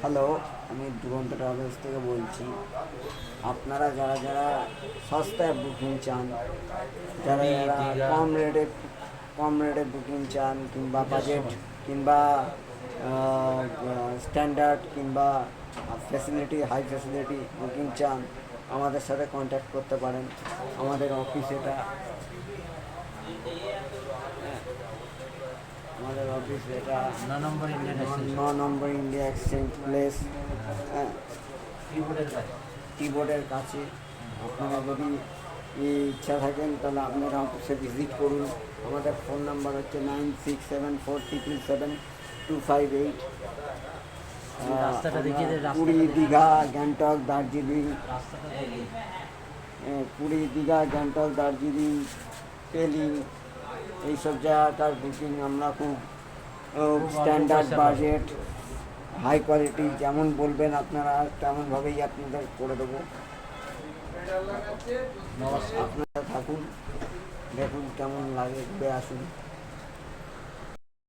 Hello, আমি দুরন্ত travels থেকে বলছি। আপনারা যারা যারা সস্তায় বুকিং চান, যারা পুরী, যারা দীঘা। কম রেটে বুকিং চান, কিংবা বাজেট, কিংবা স্ট্যান্ডার্ড, কিংবা ফ্যাসিলিটি, হাই ফ্যাসিলিটি বুকিং চান, আমাদের সাথে কন্ট্যাক্ট করতে পারেন। আমাদের অফিস এটা, আমাদের অফিস এটা 9 নম্বর ইন্ডিয়ান এক্সচেঞ্জ 9 নম্বর ইন্ডিয়া এক্সচেঞ্জ প্লেস, হ্যাঁ, কিবোর্ডের কাছে। টি-বোর্ডের কাছে। আপনারা যদি ইচ্ছা থাকেন তাহলে আপনারা অফিসে ভিজিট করুন। আমাদের ফোন নাম্বার হচ্ছে 9674777258। রাস্তাটা দেখিয়ে দে, পুরী, রাস্তাটা দীঘা, গ্যাংটক, দার্জিলিং, রাস্তাটা দেখিয়ে দে। পুরী, দীঘা, গ্যাংটক, দার্জিলিং, পেলিং, এইসব জায়গাটার বুকিং আমরা খুব অল্প স্ট্যান্ডার্ড পয়সা বাজেট, হাই কোয়ালিটি, যেমন বলবেন আপনারা তেমনভাবেই আপনাদের করে দেবো। নমস্কার। আপনারা থাকুন, দেখুন কেমন লাগে, ঘুরে আসুন।